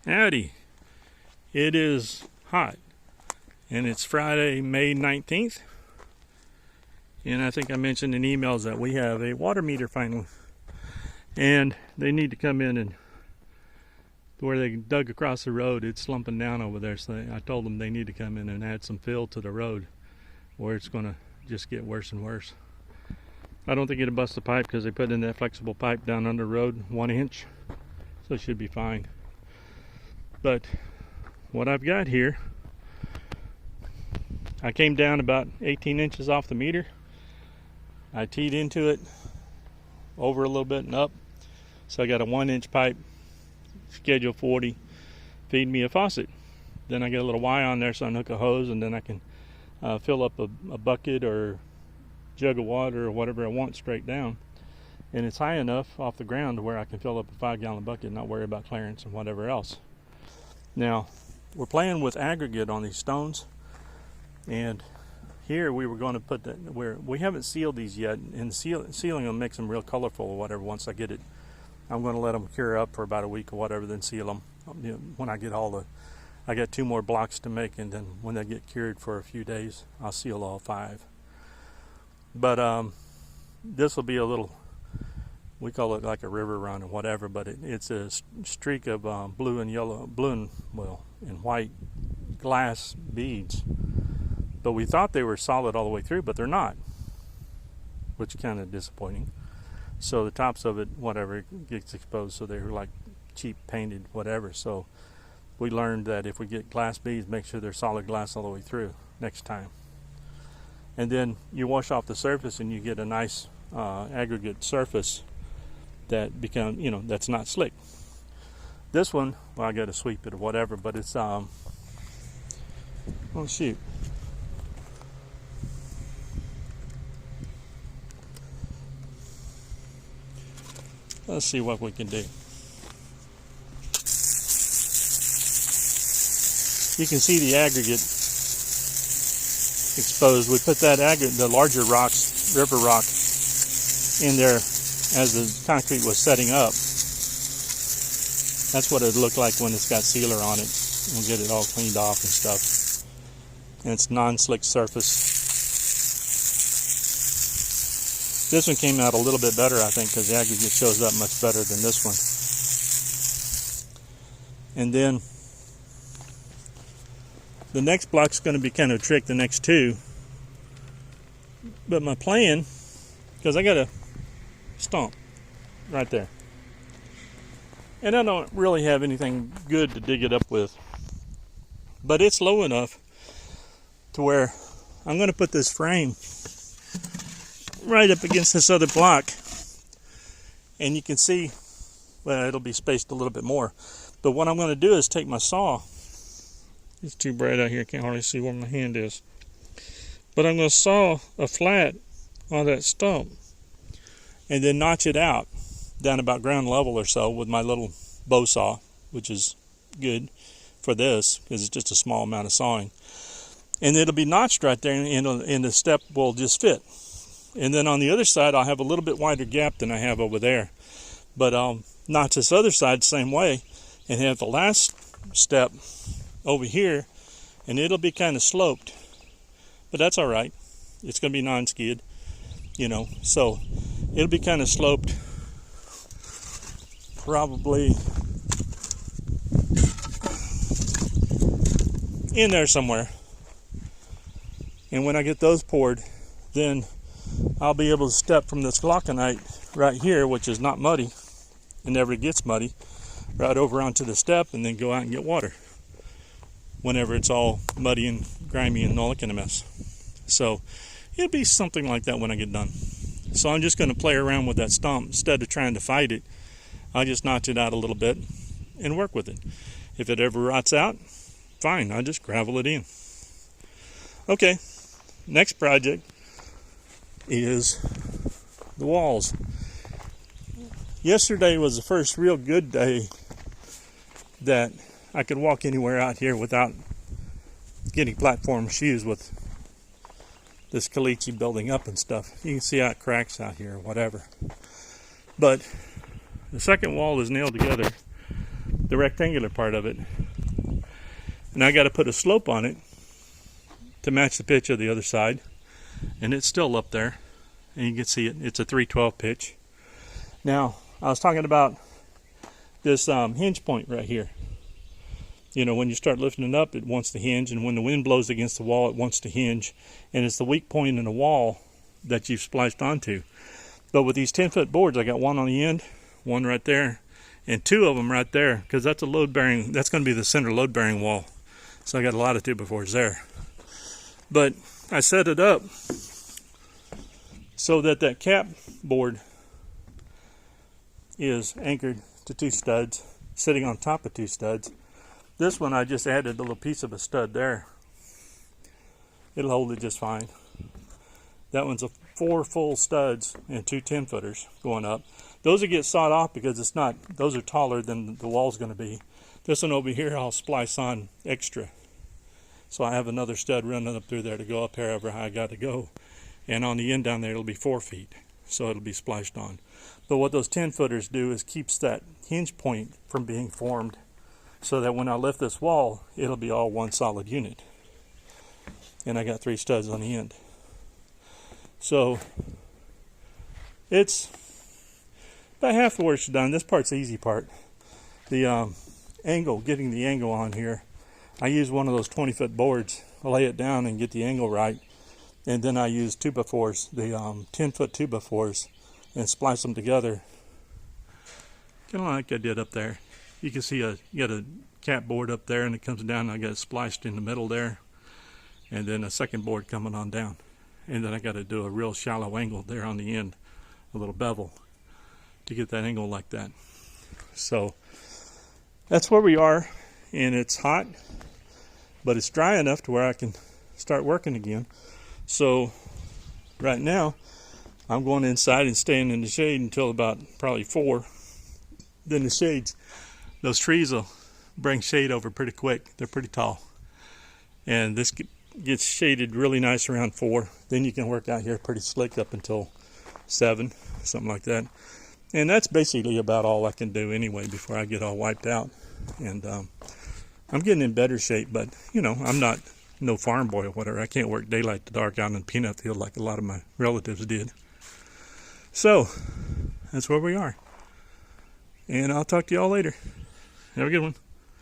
Howdy. It is hot, and it's Friday, May 19th. And I think I mentioned in emails that we have a water meter finally. And they need to come in, and where they dug across the road, it's slumping down over there. So I told them they need to come in and add some fill to the road, or it's going to just get worse and worse. I don't think it'll bust the pipe because they put in that flexible pipe down under the road, 1 inch. So it should be fine. But what I've got here, I came down about 18 inches off the meter. I teed into it over a little bit and up. So I got a 1 inch pipe, schedule 40, feed me a faucet. Then I get a little Y on there so I can hook a hose, and then I can fill up a bucket or jug of water or whatever I want straight down. And it's high enough off the ground to where I can fill up a 5-gallon bucket and not worry about clearance and whatever else. Now, we're playing with aggregate on these stones, and here we were going to put that where we haven't sealed these yet, and sealing them makes them real colorful or whatever. Once I get it, I'm going to let them cure up for about a week or whatever, then seal them. You know, when I get I got 2 more blocks to make, and then when they get cured for a few days, I'll seal all 5. But this will be a little, we call it like a river run or whatever, but it's a streak of blue and white glass beads. But we thought they were solid all the way through, but they're not, which is kind of disappointing. So the tops of it, whatever, gets exposed, so they're like cheap painted whatever. So we learned that if we get glass beads, make sure they're solid glass all the way through next time. And then you wash off the surface and you get a nice aggregate surface that that's not slick. This one, well, I got to sweep it or whatever, but it's oh shoot. Let's see what we can do. You can see the aggregate exposed. We put that aggregate, the larger rocks, river rock, in there as the concrete was setting up. That's what it looked like when it's got sealer on it. We'll get it all cleaned off and stuff. And it's non-slick surface. This one came out a little bit better, I think, because the aggregate shows up much better than this one. And then the next block's going to be kind of a trick, the next 2. But my plan, because I got a stump right there, and I don't really have anything good to dig it up with, but it's low enough to where I'm going to put this frame right up against this other block, and you can see, well, it'll be spaced a little bit more, but what I'm going to do is take my saw. It's too bright out here, I can't hardly see where my hand is, but I'm going to saw a flat on that stump and then notch it out down about ground level or so with my little bow saw, which is good for this because it's just a small amount of sawing, and it'll be notched right there, and the step will just fit. And then on the other side, I'll have a little bit wider gap than I have over there. But I'll notch this other side the same way and have the last step over here, and it'll be kind of sloped. But that's all right. It's going to be non-skid, so it'll be kind of sloped, probably in there somewhere. And when I get those poured, then I'll be able to step from this glauconite right here, which is not muddy and never gets muddy, right over onto the step, and then go out and get water whenever it's all muddy and grimy and all that kind of mess. So it'll be something like that when I get done. So I'm just going to play around with that stump. Instead of trying to fight it, I'll just notch it out a little bit and work with it. If it ever rots out, fine, I'll just gravel it in. Okay, next project is the walls. Yesterday was the first real good day that I could walk anywhere out here without getting platform shoes with this caliche building up and stuff. You can see how it cracks out here or whatever. But the second wall is nailed together. the rectangular part of it. And I got to put a slope on it to match the pitch of the other side. And it's still up there. And you can see it. It's a 312 pitch. Now, I was talking about this hinge point right here. You know, when you start lifting it up, it wants to hinge. And when the wind blows against the wall, it wants to hinge. And it's the weak point in the wall that you've spliced onto. But with these 10-foot boards, I got one on the end, one right there, and two of them right there, because that's a load-bearing, that's going to be the center load-bearing wall. So I got a lot of 2x4s there. But I set it up so that that cap board is anchored to two studs, sitting on top of two studs. This one I just added a little piece of a stud there. It'll hold it just fine. That one's 4 full studs and 2 10-footers going up. Those will get sawed off because it's not, those are taller than the wall's going to be. This one over here I'll splice on extra. So I have another stud running up through there to go up however high I got to go. And on the end down there it'll be 4 feet. So it'll be spliced on. But what those 10-footers do is keeps that hinge point from being formed so that when I lift this wall, it'll be all one solid unit. And I got 3 studs on the end. So it's about half the work's done. This part's the easy part. The angle, getting the angle on here. I use one of those 20-foot boards, lay it down and get the angle right. And then I use 2x4s, the 10-foot 2x4s, and splice them together. Kind of like I did up there. You can see you got a cap board up there and it comes down and I got it spliced in the middle there. And then a second board coming on down. And then I got to do a real shallow angle there on the end, a little bevel, to get that angle like that. So that's where we are, and it's hot, but it's dry enough to where I can start working again. So right now, I'm going inside and staying in the shade until about probably 4. Then the shades, those trees will bring shade over pretty quick. They're pretty tall. And this gets shaded really nice around 4. Then you can work out here pretty slick up until 7, something like that. And that's basically about all I can do anyway before I get all wiped out. And I'm getting in better shape, but you know, I'm not no farm boy or whatever. I can't work daylight to dark out in a peanut field like a lot of my relatives did. So that's where we are. And I'll talk to y'all later. Have a good one.